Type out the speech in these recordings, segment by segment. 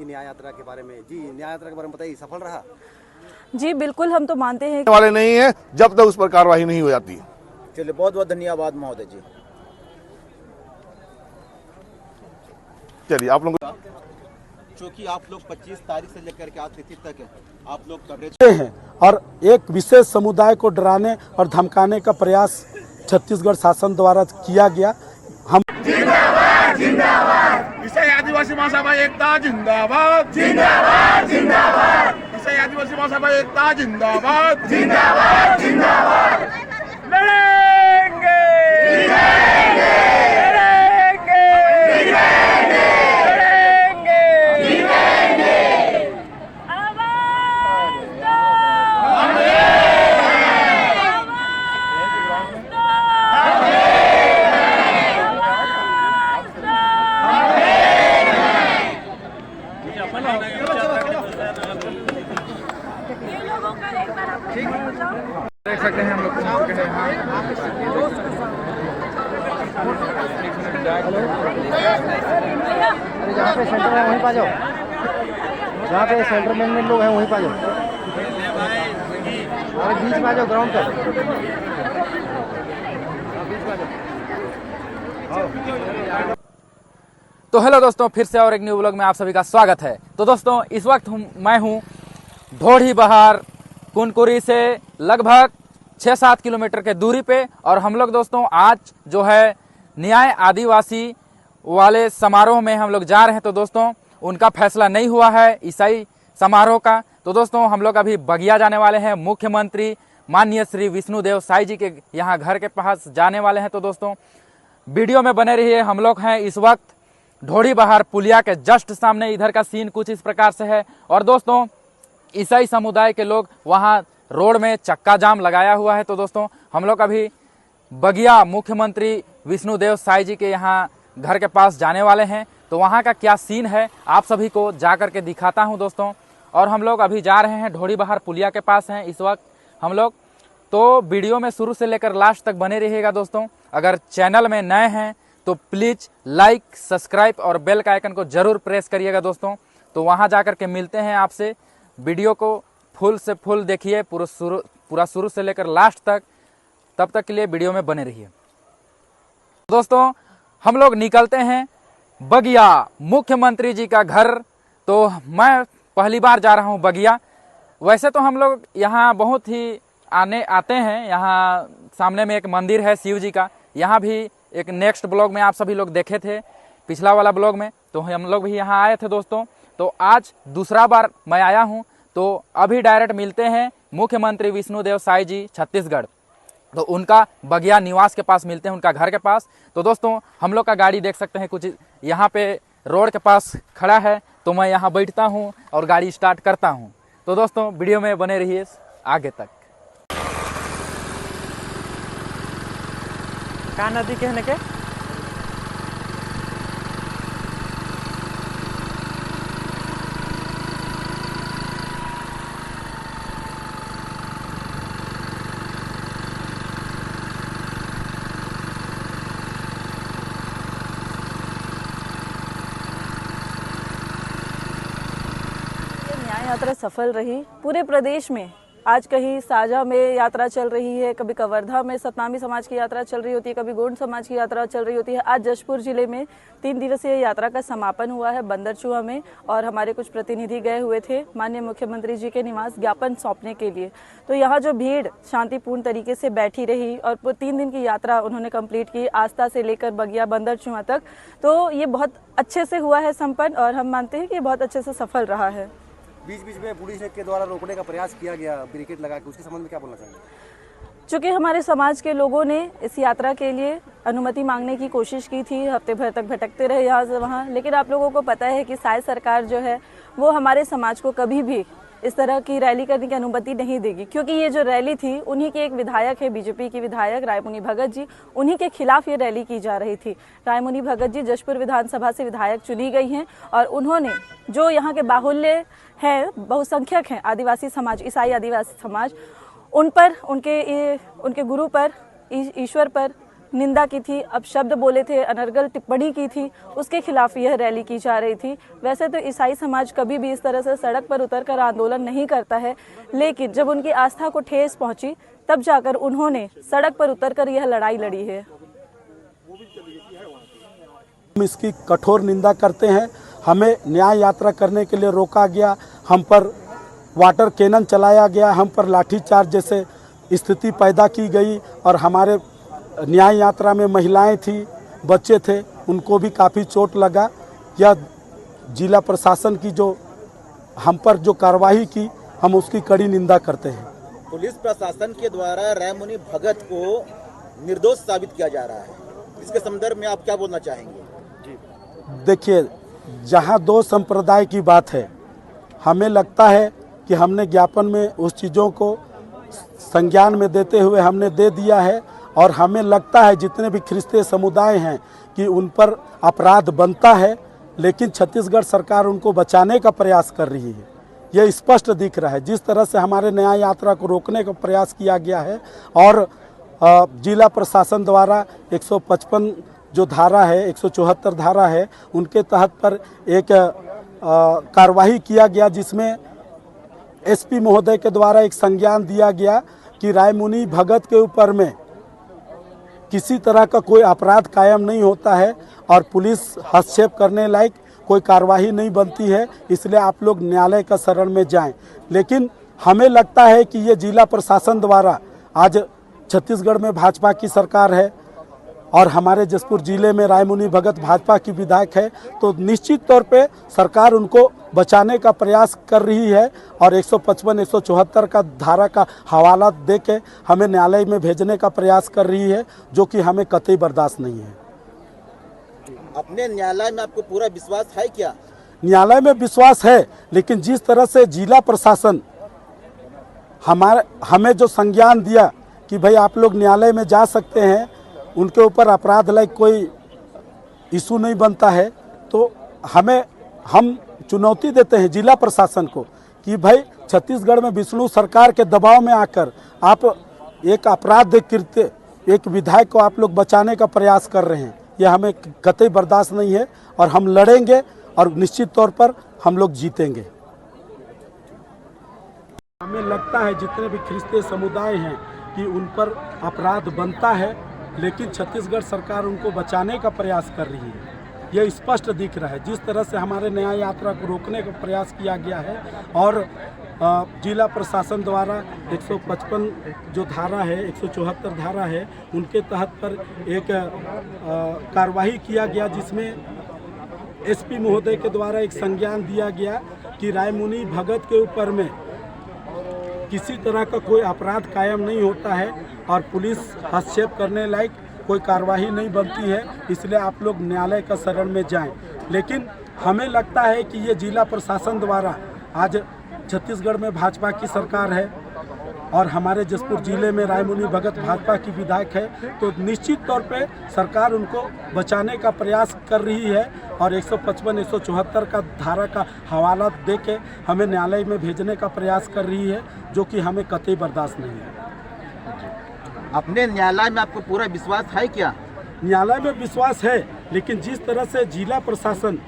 की न्याय यात्रा के बारे में। जी, न्याय यात्रा के बारे में बताइए, सफल रहा? जी बिल्कुल, हम तो मानते हैं वाले नहीं है जब तक उस पर कार्रवाई नहीं हो जाती। चलिए, बहुत बहुत धन्यवाद महोदय जी। चलिए, आप लोग क्योंकि आप लोग 25 तारीख से लेकर के आज तिथि तक है, आप लोग कवरेज हैं और एक विशेष समुदाय को डराने और धमकाने का प्रयास छत्तीसगढ़ शासन द्वारा किया गया। हम जिंदाबाद जिंदाबाद, इसे आदिवासी महासभा एकता जिंदाबाद जिंदाबाद जिंदाबाद, इसे आदिवासी महासभा एकता जिंदाबाद जिंदाबाद जिंदाबाद, लड़ेंगे लड़ेंगे लड़ेंगे लड़ेंगे लड़ेंगे, आवाज दो, ये लोगों का एक बार आप देख सकते हैं हम लोग पहुंच चुके हैं अरे जहाँ पे सेंटर है वहीं पा जाओ, जहाँ पे सेंटर में लोग हैं वहीं पा जाओ, अरे बीच में आ जाओ, ग्राउंड पर बीच में आ जाओ। तो हेलो दोस्तों, फिर से और एक न्यू ब्लॉग में आप सभी का स्वागत है। तो दोस्तों, इस वक्त मैं हूँ ढोढ़ीबहार कुनकुरी से लगभग 6-7 किलोमीटर के दूरी पे, और हम लोग दोस्तों आज जो है न्याय आदिवासी वाले समारोह में हम लोग जा रहे हैं। तो दोस्तों, उनका फैसला नहीं हुआ है ईसाई समारोह का। तो दोस्तों, हम लोग अभी बगिया जाने वाले हैं, मुख्यमंत्री माननीय श्री विष्णुदेव साई जी के यहाँ घर के पास जाने वाले हैं। तो दोस्तों, वीडियो में बने रहिए। हम लोग हैं इस वक्त ढोढ़ीबहार पुलिया के जस्ट सामने। इधर का सीन कुछ इस प्रकार से है, और दोस्तों ईसाई समुदाय के लोग वहां रोड में चक्का जाम लगाया हुआ है। तो दोस्तों, हम लोग अभी बगिया मुख्यमंत्री विष्णुदेव साई जी के यहाँ घर के पास जाने वाले हैं। तो वहां का क्या सीन है आप सभी को जा करके दिखाता हूं दोस्तों। और हम लोग अभी जा रहे हैं ढोढ़ीबहार पुलिया के पास हैं इस वक्त हम लोग। तो वीडियो में शुरू से लेकर लास्ट तक बने रहिएगा दोस्तों। अगर चैनल में नए हैं तो प्लीज लाइक, सब्सक्राइब और बेल का आइकन को जरूर प्रेस करिएगा दोस्तों। तो वहां जाकर के मिलते हैं आपसे। वीडियो को फुल से फुल देखिए, पूरा शुरू से लेकर लास्ट तक। तब तक के लिए वीडियो में बने रहिए दोस्तों। हम लोग निकलते हैं बगिया मुख्यमंत्री जी का घर। तो मैं पहली बार जा रहा हूं बगिया। वैसे तो हम लोग यहाँ बहुत ही आते हैं। यहाँ सामने में एक मंदिर है शिव जी का। यहाँ भी एक नेक्स्ट ब्लॉग में आप सभी लोग देखे थे, पिछला वाला ब्लॉग में। तो हम लोग भी यहाँ आए थे दोस्तों। तो आज दूसरा बार मैं आया हूँ। तो अभी डायरेक्ट मिलते हैं मुख्यमंत्री विष्णुदेव साई जी छत्तीसगढ़। तो उनका बगिया निवास के पास मिलते हैं, उनका घर के पास। तो दोस्तों, हम लोग का गाड़ी देख सकते हैं कुछ यहाँ पे रोड के पास खड़ा है। तो मैं यहाँ बैठता हूँ और गाड़ी स्टार्ट करता हूँ। तो दोस्तों, वीडियो में बने रहिए आगे तक। का नदी कहने के न्याय यात्रा सफल रही। पूरे प्रदेश में आज कहीं साजा में यात्रा चल रही है, कभी कवर्धा में सतनामी समाज की यात्रा चल रही होती है, कभी गोंड समाज की यात्रा चल रही होती है। आज जशपुर जिले में 3 दिवसीय यात्रा का समापन हुआ है बंदरचूआ में, और हमारे कुछ प्रतिनिधि गए हुए थे माननीय मुख्यमंत्री जी के निवास ज्ञापन सौंपने के लिए। तो यहाँ जो भीड़ शांतिपूर्ण तरीके से बैठी रही, और 3 दिन की यात्रा उन्होंने कंप्लीट की, आस्था से लेकर बगिया बंदरचूआ तक। तो ये बहुत अच्छे से हुआ है संपन्न, और हम मानते हैं कि बहुत अच्छे से सफल रहा है। बीच बीच में पुलिस के द्वारा रोकने का प्रयास किया गया बैरिकेड लगा के, उसके संबंध में क्या बोलना चाहेंगे? चूँकि हमारे समाज के लोगों ने इस यात्रा के लिए अनुमति मांगने की कोशिश की थी, हफ्ते भर तक भटकते रहे यहाँ से वहाँ, लेकिन आप लोगों को पता है कि साई सरकार जो है वो हमारे समाज को कभी भी इस तरह की रैली करने की अनुमति नहीं देगी। क्योंकि ये जो रैली थी, उन्हीं के एक विधायक है, बीजेपी की विधायक रायमुनि भगत जी, उन्हीं के खिलाफ ये रैली की जा रही थी। रायमुनि भगत जी जशपुर विधानसभा से विधायक चुनी गई हैं, और उन्होंने जो यहाँ के बाहुल्य है, बहुसंख्यक हैं आदिवासी समाज, ईसाई आदिवासी समाज, उन पर, उनके गुरु पर, ईश्वर पर निंदा की थी, अपशब्द बोले थे, अनर्गल टिप्पणी की थी, उसके खिलाफ यह रैली की जा रही थी। वैसे तो ईसाई समाज कभी भी इस तरह से सड़क पर उतरकर आंदोलन नहीं करता है, लेकिन जब उनकी आस्था को ठेस पहुंची तब जाकर उन्होंने सड़क पर उतरकर यह लड़ाई लड़ी है। हम इसकी कठोर निंदा करते हैं। हमें न्याय यात्रा करने के लिए रोका गया, हम पर वाटर कैनन चलाया गया, हम पर लाठीचार्ज जैसे स्थिति पैदा की गई और हमारे न्याय यात्रा में महिलाएं थी, बच्चे थे, उनको भी काफ़ी चोट लगा। यह जिला प्रशासन की जो हम पर जो कार्रवाई की, हम उसकी कड़ी निंदा करते हैं। पुलिस प्रशासन के द्वारा रायमुनि भगत को निर्दोष साबित किया जा रहा है, इसके संदर्भ में आप क्या बोलना चाहेंगे? देखिए, जहाँ दो संप्रदाय की बात है, हमें लगता है कि हमने ज्ञापन में उस चीज़ों को संज्ञान में देते हुए हमने दे दिया है और हमें लगता है जितने भी ख्रिस्तीय समुदाय हैं कि उन पर अपराध बनता है, लेकिन छत्तीसगढ़ सरकार उनको बचाने का प्रयास कर रही है। यह स्पष्ट दिख रहा है। जिस तरह से हमारे न्याय यात्रा को रोकने का प्रयास किया गया है और जिला प्रशासन द्वारा 155 जो धारा है, 174 धारा है, उनके तहत पर एक कार्रवाई किया गया, जिसमें एसपी महोदय के द्वारा एक संज्ञान दिया गया कि रायमुनि भगत के ऊपर में किसी तरह का कोई अपराध कायम नहीं होता है और पुलिस हस्तक्षेप करने लायक कोई कार्रवाई नहीं बनती है, इसलिए आप लोग न्यायालय का शरण में जाएं। लेकिन हमें लगता है कि ये जिला प्रशासन द्वारा, आज छत्तीसगढ़ में भाजपा की सरकार है और हमारे जसपुर जिले में रायमुनि भगत भाजपा की विधायक है, तो निश्चित तौर पे सरकार उनको बचाने का प्रयास कर रही है और 155, 174 का धारा का हवाला देके हमें न्यायालय में भेजने का प्रयास कर रही है, जो कि हमें कतई बर्दाश्त नहीं है। अपने न्यायालय में आपको पूरा विश्वास है क्या? न्यायालय में विश्वास है, लेकिन जिस तरह से जिला प्रशासन हमें जो संज्ञान दिया कि भाई आप लोग न्यायालय में जा सकते हैं, उनके ऊपर अपराध लायक कोई इशू नहीं बनता है, तो हम चुनौती देते हैं जिला प्रशासन को कि भाई छत्तीसगढ़ में विष्णु सरकार के दबाव में आकर आप एक अपराध कृत्य, एक विधायक को आप लोग बचाने का प्रयास कर रहे हैं। यह हमें कतई बर्दाश्त नहीं है और हम लड़ेंगे और निश्चित तौर पर हम लोग जीतेंगे। हमें लगता है जितने भी ख्रिस्तीय समुदाय हैं कि उन पर अपराध बनता है, लेकिन छत्तीसगढ़ सरकार उनको बचाने का प्रयास कर रही है। यह स्पष्ट दिख रहा है। जिस तरह से हमारे न्याय यात्रा को रोकने का प्रयास किया गया है और जिला प्रशासन द्वारा 155 जो धारा है, 174 धारा है, उनके तहत पर एक कार्रवाई किया गया, जिसमें एसपी महोदय के द्वारा एक संज्ञान दिया गया कि रायमुनि भगत के ऊपर में किसी तरह का कोई अपराध कायम नहीं होता है और पुलिस हस्तक्षेप करने लायक कोई कार्रवाई नहीं बनती है, इसलिए आप लोग न्यायालय का शरण में जाएं। लेकिन हमें लगता है कि ये जिला प्रशासन द्वारा, आज छत्तीसगढ़ में भाजपा की सरकार है और हमारे जसपुर जिले में रायमुनि भगत भाजपा की विधायक है, तो निश्चित तौर पे सरकार उनको बचाने का प्रयास कर रही है और 155, 174 का धारा का हवाला देके हमें न्यायालय में भेजने का प्रयास कर रही है, जो कि हमें कतई बर्दाश्त नहीं है। अपने न्यायालय में आपको पूरा विश्वास है क्या? न्यायालय में विश्वास है, लेकिन जिस तरह से जिला प्रशासन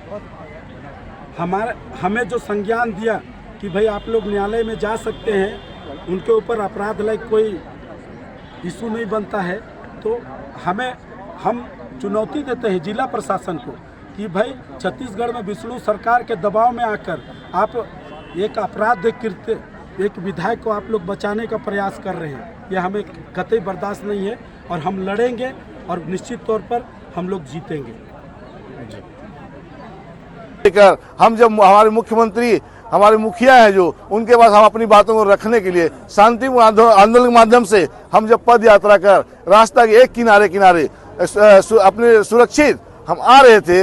हमें जो संज्ञान दिया कि भाई आप लोग न्यायालय में जा सकते हैं, उनके ऊपर अपराध लायक कोई इशू नहीं बनता है, तो हम चुनौती देते हैं जिला प्रशासन को कि भाई छत्तीसगढ़ में विष्णु सरकार के दबाव में आकर आप एक अपराध कृत्य, एक विधायक को आप लोग बचाने का प्रयास कर रहे हैं। यह हमें कतई बर्दाश्त नहीं है और हम लड़ेंगे और निश्चित तौर पर हम लोग जीतेंगे। हम जब हमारे मुख्यमंत्री, हमारे मुखिया हैं जो, उनके पास हम अपनी बातों को रखने के लिए शांति आंदोलन के माध्यम से हम जब पद यात्रा कर रास्ता के एक किनारे अपने सुरक्षित हम आ रहे थे,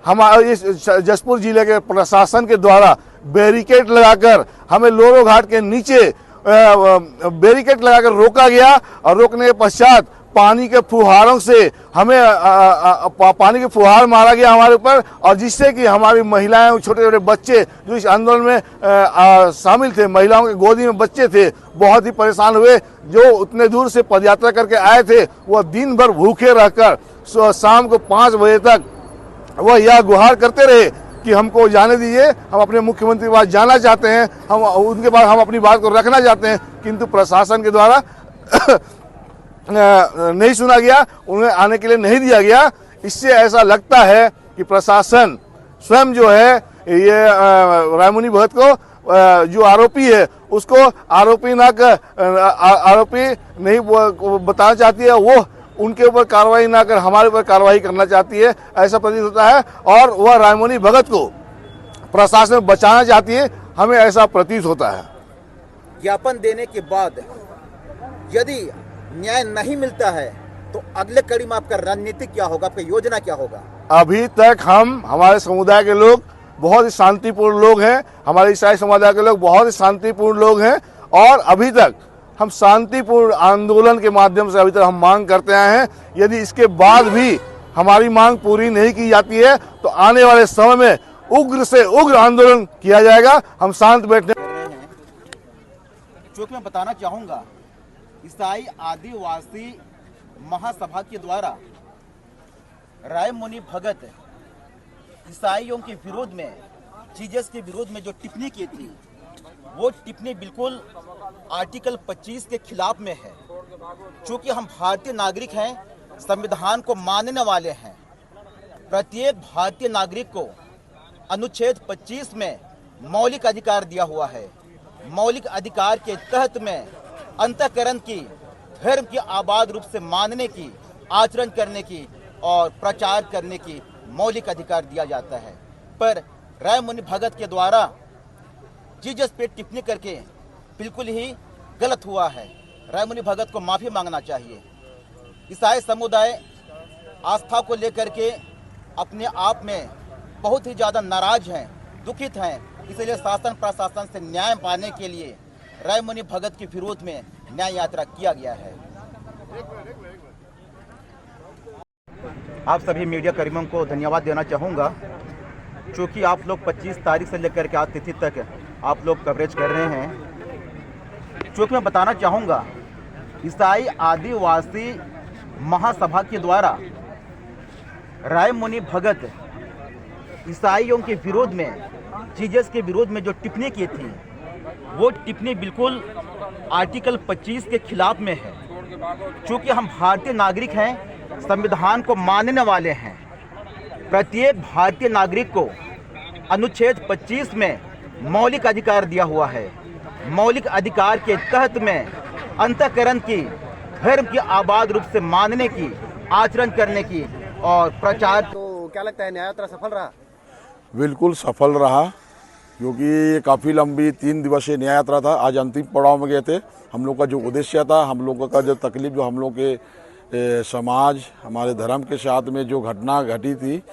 हमारे इस जसपुर जिले के प्रशासन के द्वारा बैरिकेड लगाकर हमें लोरो घाट के नीचे बैरिकेड लगाकर रोका गया और रोकने के पश्चात पानी के फुहारों से हमें पानी के फुहार मारा गया हमारे ऊपर, और जिससे कि हमारी महिलाएं, छोटे छोटे बच्चे जो इस आंदोलन में शामिल थे, महिलाओं के गोदी में बच्चे थे, बहुत ही परेशान हुए। जो उतने दूर से पदयात्रा करके आए थे वह दिन भर भूखे रहकर शाम को 5 बजे तक वह यह गुहार करते रहे कि हमको जाने दीजिए, हम अपने मुख्यमंत्री के पास जाना चाहते हैं, हम उनके पास हम अपनी बात को रखना चाहते हैं। किंतु प्रशासन के द्वारा नहीं सुना गया, उन्हें आने के लिए नहीं दिया गया। इससे ऐसा लगता है कि प्रशासन स्वयं जो है ये रायमुनि भगत को जो आरोपी है उसको आरोपी नहीं बताना चाहती है, वो उनके ऊपर कार्रवाई ना कर हमारे ऊपर कार्रवाई करना चाहती है, ऐसा प्रतीत होता है। और वह रायमुनि भगत को प्रशासन बचाना चाहती है, हमें ऐसा प्रतीत होता है। ज्ञापन देने के बाद यदि न्याय नहीं मिलता है तो अगले कड़ी में आपका रणनीति क्या होगा, आपका योजना क्या होगा? अभी तक हमारे समुदाय के लोग बहुत ही शांतिपूर्ण लोग हैं, हमारे ईसाई समुदाय के लोग बहुत ही शांतिपूर्ण लोग हैं, और अभी तक हम शांतिपूर्ण आंदोलन के माध्यम से अभी तक हम मांग करते आए हैं। यदि इसके बाद भी हमारी मांग पूरी नहीं की जाती है तो आने वाले समय में उग्र से उग्र आंदोलन किया जाएगा। हम शांत बैठने जो कि मैं बताना चाहूंगा, ईसाई आदिवासी महासभा के द्वारा रायमुनि भगत ईसाइयों के विरोध में, जीसस के विरोध में जो टिप्पणी की थी, वो टिप्पणी बिल्कुल आर्टिकल 25 के खिलाफ में है। चूंकि हम भारतीय नागरिक हैं, संविधान को मानने वाले हैं, प्रत्येक भारतीय नागरिक को अनुच्छेद 25 में मौलिक अधिकार दिया हुआ है। मौलिक अधिकार के तहत में अंतःकरण की, धर्म की आबाद रूप से मानने की, आचरण करने की और प्रचार करने की मौलिक अधिकार दिया जाता है। पर रायमुनि भगत के द्वारा जीसस पे टिप्पणी करके बिल्कुल ही गलत हुआ है। रायमुनि भगत को माफी मांगना चाहिए। ईसाई समुदाय आस्था को लेकर के अपने आप में बहुत ही ज़्यादा नाराज हैं, दुखित हैं। इसलिए शासन प्रशासन से न्याय पाने के लिए रायमुनि भगत के विरोध में न्याय यात्रा किया गया है। आप सभी मीडिया कर्मियों को धन्यवाद देना चाहूँगा, क्योंकि आप लोग 25 तारीख से लेकर के आज तिथि तक आप लोग कवरेज कर रहे हैं। क्योंकि मैं बताना चाहूँगा, ईसाई आदिवासी महासभा के द्वारा रायमुनि भगत ईसाइयों के विरोध में, जीसस के विरोध में जो टिप्पणी की थी, वो टिप्पणी बिल्कुल आर्टिकल 25 के खिलाफ में है। क्योंकि हम भारतीय नागरिक हैं, संविधान को मानने वाले हैं, प्रत्येक भारतीय नागरिक को अनुच्छेद 25 में मौलिक अधिकार दिया हुआ है। मौलिक अधिकार के तहत में अंतःकरण की, धर्म की आबाद रूप से मानने की, आचरण करने की और प्रचार। तो क्या लगता है न्याय यात्रा सफल रहा? बिल्कुल सफल रहा, क्योंकि ये काफ़ी लंबी 3 दिवसीय न्याय यात्रा था। आज अंतिम पड़ाव में गए थे। हम लोग का जो उद्देश्य था, हम लोगों का जो तकलीफ, जो हम लोग के समाज, हमारे धर्म के साथ में जो घटना घटी थी,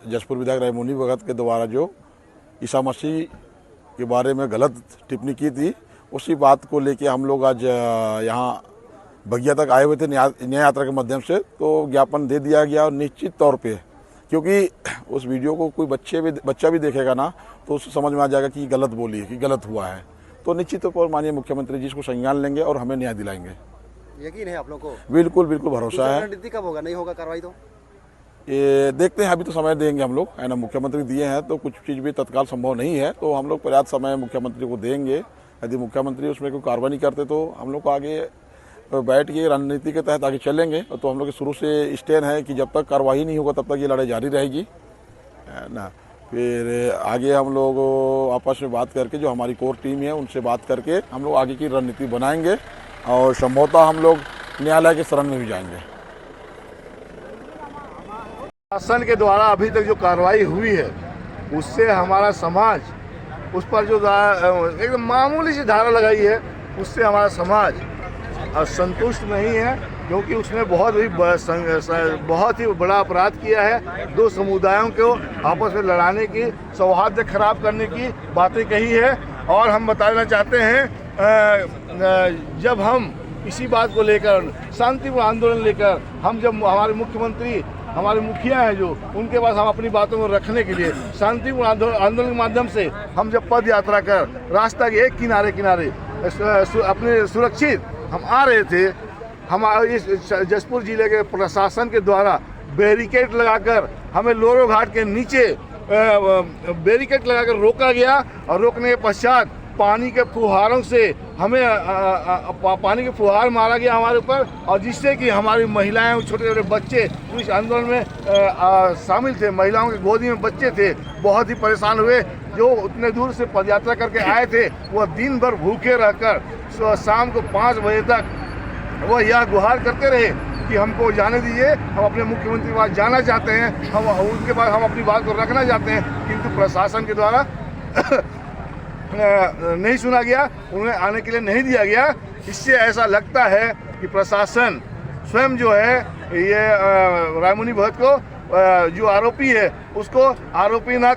जसपुर विधायक रायमुनि भगत के द्वारा जो ईसा मसीह के बारे में गलत टिप्पणी की थी, उसी बात को लेके हम लोग आज यहाँ बगिया तक आए हुए थे न्याय यात्रा के माध्यम से। तो ज्ञापन दे दिया गया, और निश्चित तौर पे, क्योंकि उस वीडियो को कोई बच्चा भी देखेगा ना, तो उसको समझ में आ जाएगा कि गलत बोली है, कि गलत हुआ है। तो निश्चित तौर पर माननीय मुख्यमंत्री जी इसको संज्ञान लेंगे और हमें न्याय दिलाएंगे। यकीन है आप लोग को? बिल्कुल बिल्कुल भरोसा है। रणनीति कब होगा, नहीं होगा कार्रवाई तो? ये देखते हैं, अभी तो समय देंगे हम लोग, है ना। मुख्यमंत्री दिए हैं तो कुछ चीज़ भी तत्काल संभव नहीं है, तो हम लोग पर्याप्त समय मुख्यमंत्री को देंगे। यदि मुख्यमंत्री उसमें कोई कार्रवाई नहीं करते तो हम लोग को आगे बैठ के रणनीति के तहत आगे चलेंगे। तो हम लोग के शुरू से स्टैंड है कि जब तक कार्रवाई नहीं होगा तब तक ये लड़ाई जारी रहेगी, है ना। फिर आगे हम लोग आपस में बात करके, जो हमारी कोर टीम है उनसे बात करके हम लोग आगे की रणनीति बनाएंगे, और संभवतः हम लोग न्यायालय के शरण में भी जाएंगे। शासन के द्वारा अभी तक जो कार्रवाई हुई है, उससे हमारा समाज, उस पर जो एकदम मामूली सी धारा लगाई है, उससे हमारा समाज संतुष्ट नहीं है, क्योंकि उसने बहुत ही बड़ा अपराध किया है। 2 समुदायों को आपस में लड़ाने की, सौहार्द खराब करने की बातें कही है। और हम बताना चाहते हैं, जब हम इसी बात को लेकर शांतिपूर्ण आंदोलन लेकर हम जब हमारे मुख्यमंत्री हमारे मुखिया हैं जो उनके पास हम अपनी बातों को रखने के लिए शांतिपूर्ण आंदोलन के माध्यम से हम जब पद यात्रा कर रास्ता के एक किनारे किनारे अपने सुरक्षित हम आ रहे थे, हम इस जसपुर जिले के प्रशासन के द्वारा बैरिकेड लगाकर हमें लोरो घाट के नीचे बैरिकेड लगाकर रोका गया और रोकने के पश्चात पानी के फुहारों से हमें पानी के फुहार मारा गया हमारे ऊपर, और जिससे कि हमारी महिलाएं छोटे छोटे बच्चे जो इस आंदोलन में शामिल थे, महिलाओं की गोदी में बच्चे थे, बहुत ही परेशान हुए। जो उतने दूर से पदयात्रा करके आए थे वह दिन भर भूखे रहकर शाम को 5 बजे तक वह यह गुहार करते रहे कि हमको जाने दीजिए, हम अपने मुख्यमंत्री के पास जाना चाहते हैं, हम उनके पास हम अपनी बात को रखना चाहते हैं, किंतु प्रशासन के द्वारा नहीं सुना गया, उन्हें आने के लिए नहीं दिया गया। इससे ऐसा लगता है कि प्रशासन स्वयं जो है ये रायमुनि भगत को जो आरोपी है उसको आरोपी नहीं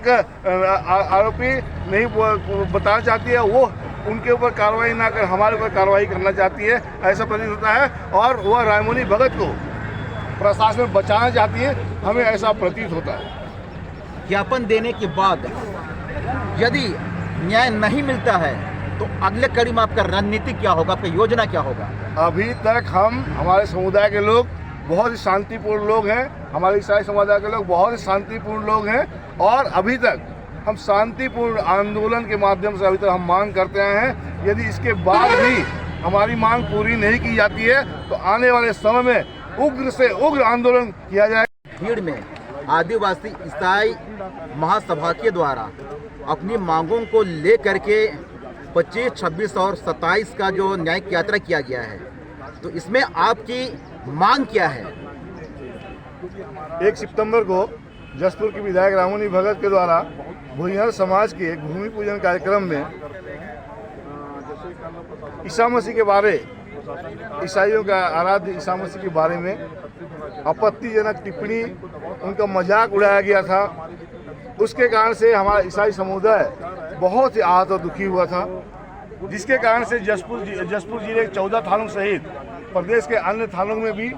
बताना चाहती है, वो उनके ऊपर कार्रवाई ना कर हमारे ऊपर कार्रवाई करना चाहती है, ऐसा प्रतीत होता है। और वह रायमुनि भगत को प्रशासन बचाना चाहती है, हमें ऐसा प्रतीत होता है। ज्ञापन देने के बाद यदि न्याय नहीं मिलता है तो अगले कड़ी में आपका रणनीति क्या होगा, आपका योजना क्या होगा? अभी तक हमारे समुदाय के लोग बहुत ही शांतिपूर्ण लोग हैं, हमारे ईसाई समुदाय के लोग बहुत ही शांतिपूर्ण लोग हैं, और अभी तक हम शांतिपूर्ण आंदोलन के माध्यम से अभी तक हम मांग करते आए हैं। यदि इसके बाद भी हमारी मांग पूरी नहीं की जाती है तो आने वाले समय में उग्र से उग्र आंदोलन किया जाएगा। भीड़ में आदिवासी ईसाई महासभा के द्वारा अपनी मांगों को लेकर के 25, 26 और 27 का जो न्यायिक यात्रा किया गया है, तो इसमें आपकी मांग क्या है? 1 सितंबर को जसपुर के विधायक रायमुनि भगत के द्वारा भुइयार समाज के भूमि पूजन कार्यक्रम में ईसा मसीह के बारे, ईसाइयों का आराध्य ईसा मसीह के बारे में आपत्तिजनक टिप्पणी, उनका मजाक उड़ाया गया था। उसके कारण से हमारा ईसाई समुदाय बहुत ही आहत और दुखी हुआ था, जिसके कारण से जसपुर जिले के 14 थानों सहित प्रदेश के अन्य थानों में भी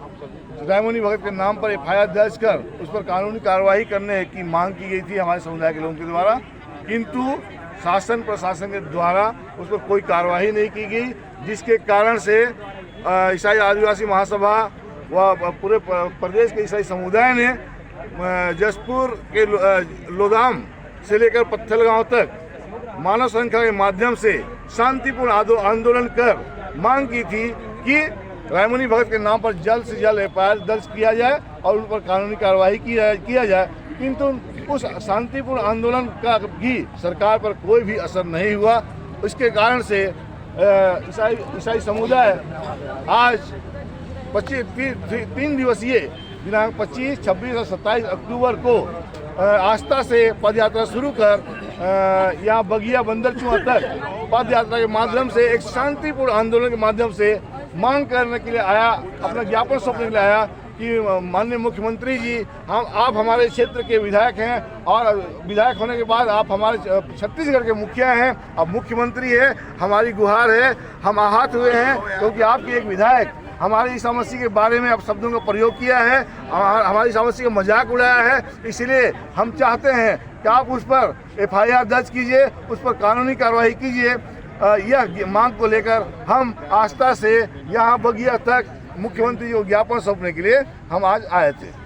रायमुनि भगत के नाम पर FIR दर्ज कर उस पर कानूनी कार्रवाई करने की मांग की गई थी हमारे समुदाय के लोगों के द्वारा, किंतु शासन प्रशासन के द्वारा उस पर कोई कार्रवाई नहीं की गई, जिसके कारण से ईसाई आदिवासी महासभा व पूरे प्रदेश के ईसाई समुदाय ने जसपुर के लोदाम से लेकर पत्थलगांव तक मानव श्रृंखला के माध्यम से शांतिपूर्ण आंदोलन कर मांग की थी कि रायमुनि भगत के नाम पर जल्द से जल्द FIR दर्ज किया जाए और उन पर कानूनी कार्रवाई किया जाए। किंतु उस शांतिपूर्ण आंदोलन का भी सरकार पर कोई भी असर नहीं हुआ। इसके कारण से ईसाई समुदाय आज 3 दिवसीय दिनांक 25, 26 और 27 अक्टूबर को आस्था से पदयात्रा शुरू कर यहाँ बगिया बंदरचुआ तक पदयात्रा के माध्यम से एक शांतिपूर्ण आंदोलन के माध्यम से मांग करने के लिए आया, अपना ज्ञापन सौंपने के लिए आया कि माननीय मुख्यमंत्री जी, आप हमारे क्षेत्र के विधायक हैं और विधायक होने के बाद आप हमारे छत्तीसगढ़ के मुखिया हैं, अब मुख्यमंत्री है, हमारी गुहार है, हम आहत हुए हैं क्योंकि आपके एक विधायक हमारे ईसा मसीह के बारे में आप शब्दों का प्रयोग किया है, हमारे ईसा मसीह का मजाक उड़ाया है। इसलिए हम चाहते हैं कि आप उस पर FIR दर्ज कीजिए, उस पर कानूनी कार्रवाई कीजिए। यह मांग को लेकर हम आस्था से यहाँ बगिया तक मुख्यमंत्री को ज्ञापन सौंपने के लिए हम आज आए थे।